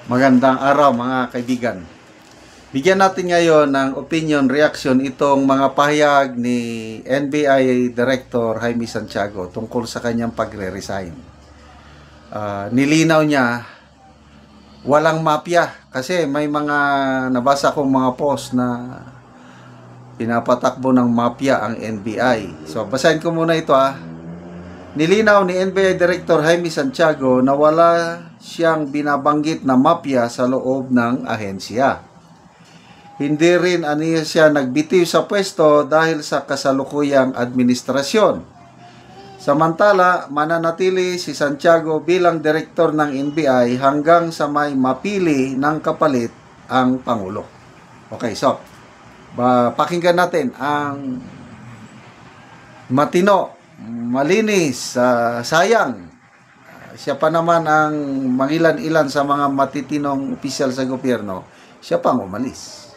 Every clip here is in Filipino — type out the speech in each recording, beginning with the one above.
Magandang araw mga kaibigan. Bigyan natin ngayon ng opinion reaction itong mga pahayag ni NBI Director Jaime Santiago tungkol sa kanyang pagre-resign. Nilinaw niya walang mafia kasi may mga nabasa kong mga post na pinapatakbo ng mafia ang NBI. So basahin ko muna ito . Nilinaw ni NBI Director Jaime Santiago na wala siyang binabanggit na mafia sa loob ng ahensya. Hindi rin aniya siya nagbitiw sa pwesto dahil sa kasalukuyang administrasyon. Samantala, mananatili si Santiago bilang direktor ng NBI hanggang sa may mapili ng kapalit ang Pangulo. Okay, so pakinggan natin ang matino, malinis, sayang. Siya pa naman ang mangilan-ilan sa mga matitinong opisyal sa gobyerno. Siya pang umalis.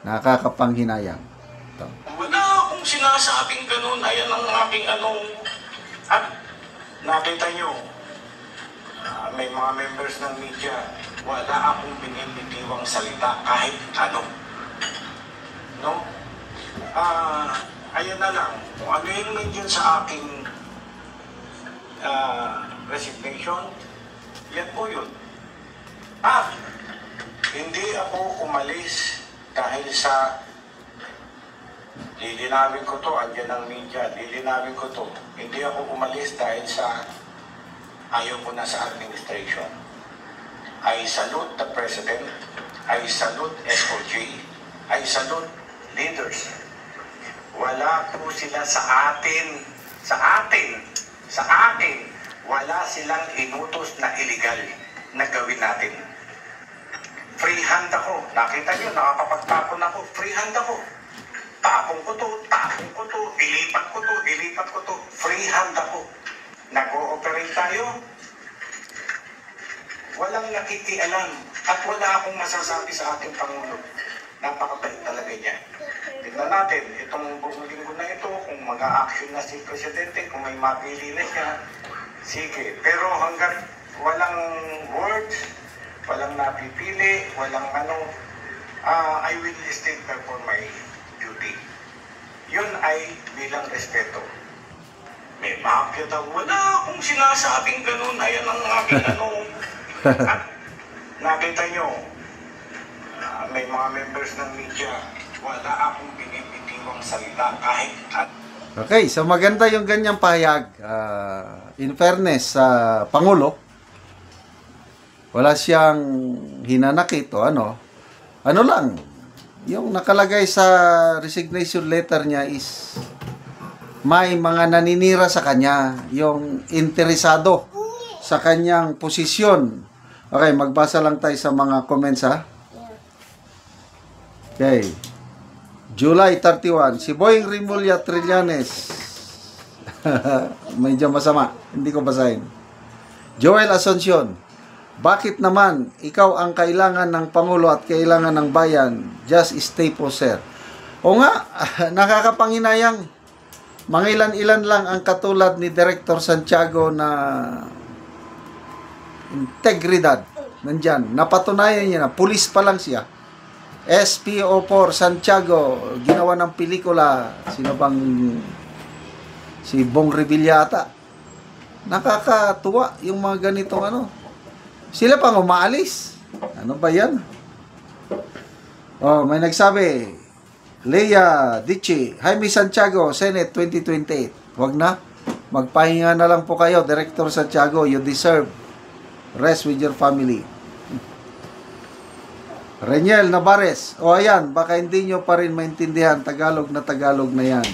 Nakakapanghinayang. Ito. Wala akong sinasabing ganun. Ayan ang aking at nakita nyo, may mga members ng media, wala akong binibitiwang salita kahit ano. No? Ayan na lang. Kung ano yung nandiyan sa aking resignation, yan po yun. Hindi ako umalis dahil sa lilinawin ko to, andyan ang media, lilinawin ko to. Hindi ako umalis dahil sa ayaw ko na sa administration. I salute the President, I salute SOG, I salute leaders. Wala po sila sa atin, wala silang inutos na illegal na gawin natin. Free hand ako. Nakita nyo, nakakapagtapon ako. Free hand ako. Tapong ko to, ilipat ko to. Free hand ako. Nag-ooperate tayo. Walang nakikialam at wala akong masasabi sa ating Pangulo. Napakabait talaga niya. Tignan natin, itong buong linggo na ito, kung mag-a-action na si Presidente, kung may mapili na siya, sige. Pero hanggang walang words, walang napipili, walang I will still perform my duty. Yun ay bilang respeto. May mafia daw, wala akong sinasabing ganun, ayan ang aking At nakita nyo, may mga members ng media, wala akong binibitiwang salita kahit Okay, so maganda yung ganyang pahayag. In fairness sa Pangulo, wala siyang hinanakit o ano lang, yung nakalagay sa resignation letter niya is may mga naninira sa kanya, yung interesado sa kanyang posisyon. Okay, magbasa lang tayo sa mga comments . Okay. July 31, si Boying Rimulya Trillanes. Medyo masama, hindi ko basahin. Joel Asuncion, bakit naman ikaw ang kailangan ng Pangulo at kailangan ng bayan? Just stay po, sir. O nga, nakakapanghinayang. Mangilan-ilan lang ang katulad ni Director Santiago na integridad. Nandyan, napatunayan niya na, pulis pa lang siya. SPO4 Santiago, ginawa ng pelikula, sino bang si Bong Revilla ata. Nakakatuwa yung mga ganitong Sila pang umaalis. Ano ba yan? May nagsabi, Leia Dichi, Jaime Santiago, Senate 2028. Wag na. Magpahinga na lang po kayo, Director Santiago. You deserve rest with your family. Reniel Navarez. Ayan, baka hindi nyo pa rin maintindihan. Tagalog na yan.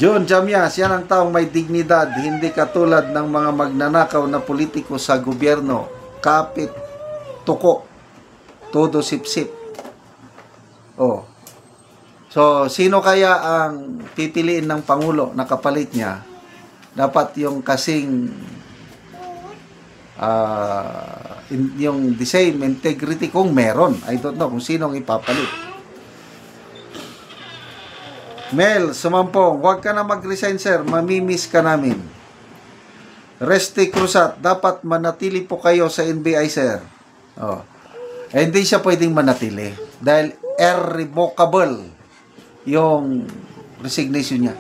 John Jamias, yan ang taong may dignidad, hindi katulad ng mga magnanakaw na politiko sa gobyerno. Kapit, tuko, todo sipsip. So, sino kaya ang pipiliin ng Pangulo na kapalit niya? Dapat yung kasing yung the same integrity kung meron. I don't know kung sinong ipapalit. Mel Sumampong, huwag ka na mag-resign, sir. Mamimiss ka namin. Reste Cruzat, dapat manatili po kayo sa NBI, sir. Oh. Hindi siya pwedeng manatili dahil irrevocable yung resignation niya.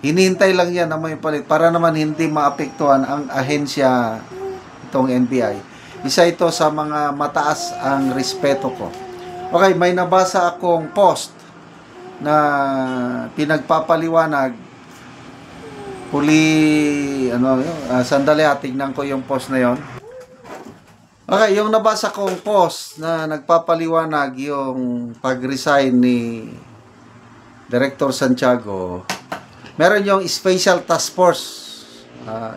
Hinihintay lang yan na may palit para naman hindi maapektuhan ang ahensya itong NBI. Isa ito sa mga mataas ang respeto ko. Okay, may nabasa akong post na pinagpapaliwanag. Sandali tignan ko yung post na yon. Okay, yung nabasa kong post na nagpapaliwanag yung pag-resign ni Director Santiago, meron yung Special Task Force,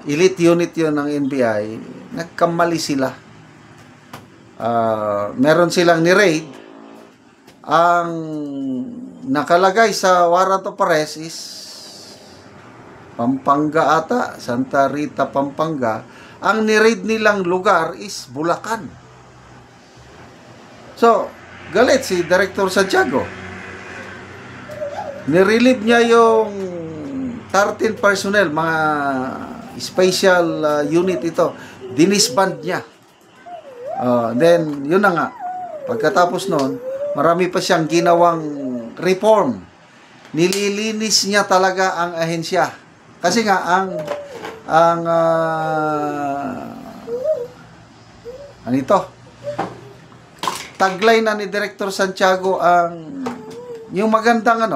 elite unit yun ng NBI, nagkamali sila. Meron silang ni-raid. Ang nakalagay sa warrant of arrest is Pampanga ata, Santa Rita, Pampanga. Ang ni-raid nilang lugar is Bulacan. So, galit si Director Santiago. Nirelieve niya yung 13 personnel, mga special unit ito. Dinisband niya. Then, yun na nga. Pagkatapos nun, marami pa siyang ginawang reform. Nililinis niya talaga ang ahensya. Kasi nga ano ito? Taglay na ni Director Santiago ang yung magandang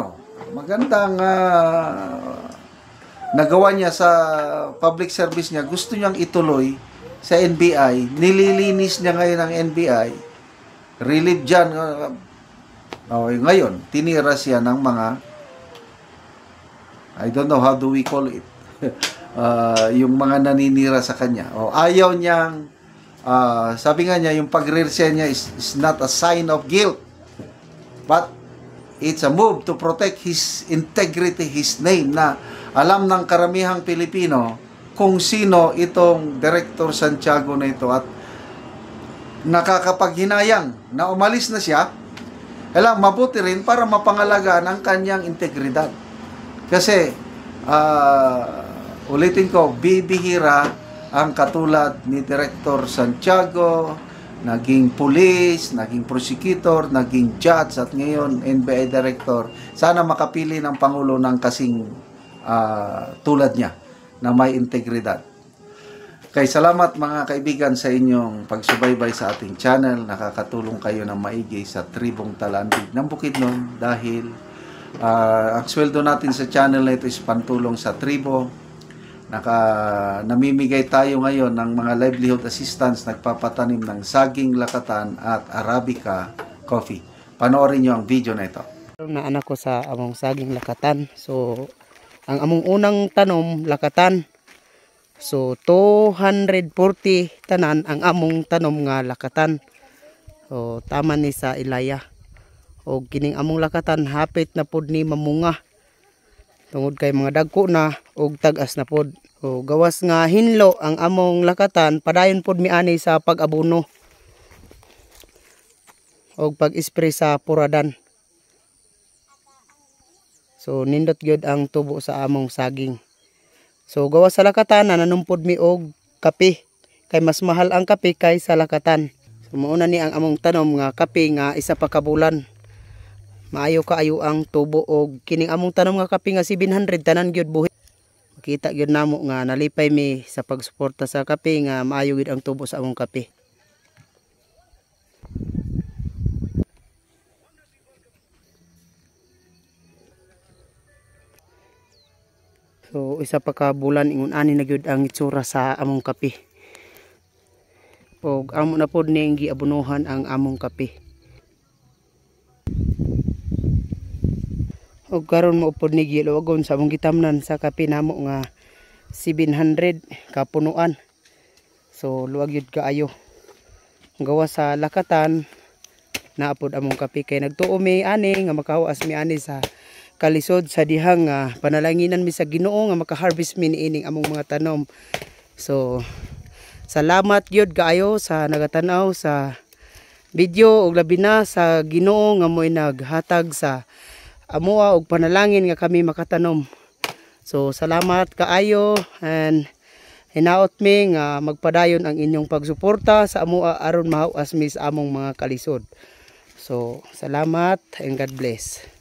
nagawa niya sa public service niya, gusto niyang ituloy sa NBI. Nililinis niya ngayon ang NBI. Relieve dyan. Ngayon, tinira siya ng mga I don't know how do we call it. Yung mga naninira sa kanya. Ayaw niyang, sabi nga niya, yung pagre-resign niya is not a sign of guilt. But it's a move to protect his integrity, his name, na alam ng karamihang Pilipino kung sino itong Director Santiago na ito. At nakakapaghinayang na umalis na siya, mabuti rin para mapangalagaan ang kanyang integridad. Kasi, ulitin ko, bibihira ang katulad ni Director Santiago, naging police, naging prosecutor, naging judge, at ngayon NBI Director. Sana makapili ng Pangulo ng kasing tulad niya na may integridad. Kaya salamat mga kaibigan sa inyong pagsubaybay sa ating channel. Nakakatulong kayo ng maigi sa tribong Talandig ng Bukidnon dahil ang sweldo natin sa channel na ito is pantulong sa tribo. Namimigay tayo ngayon ng mga livelihood assistance, nagpapatanim ng saging lakatan at Arabica coffee. Panoorin nyo ang video na ito. Na anak ko sa among saging lakatan. So, ang among unang tanom lakatan. So, 240 tanan ang among tanom nga lakatan. So, tama ni sa Ilaya. O kining among lakatan hapit na pod ni mamunga. Tungod kay mga dagko na og tagas na pod. O gawas nga hinlo ang among lakatan, padayon pod miani sa pag-abono. Og pag-spray sa puradan. So nindot gyud ang tubo sa among saging. So gawas sa lakatan nanumpod mi og kape. Kay mas mahal ang kape kaysa lakatan. So mauna ni ang among tanom nga kape nga isa pa ka bulan. Maayo kaayo ang tubo og kining among tanom nga kape nga 700 tanan gyud buhi. Makita gyud namo nga nalipay mi sa pagsuporta sa kape nga maayo gyud ang tubo sa among kape. So isa pa ka bulan ingon ani na gyud ang itsura sa among kape. Og amo na pod ning giabunuhan ang among kape. Og karon mo pod ni giluwagon sa among gitamnan sa kape namo nga 700 ka punuan. So luwag yun kaayo. Gawa sa lakatan naapod among kape kay nagtuo mi ani nga makahuas mi ani sa kalisod sa dihang panalanginan mi sa Ginoo nga makaharvest mi niining among mga tanom. So salamat gyud kaayo sa nagatanaw sa video ug labi na sa Ginoo nga mo'y naghatag sa amuha og panalangin nga kami makatanom. So salamat kaayo and hinaot mi nga magpadayon ang inyong pagsuporta sa amo aron mahawas mi sa among mga kalisod. So salamat and God bless.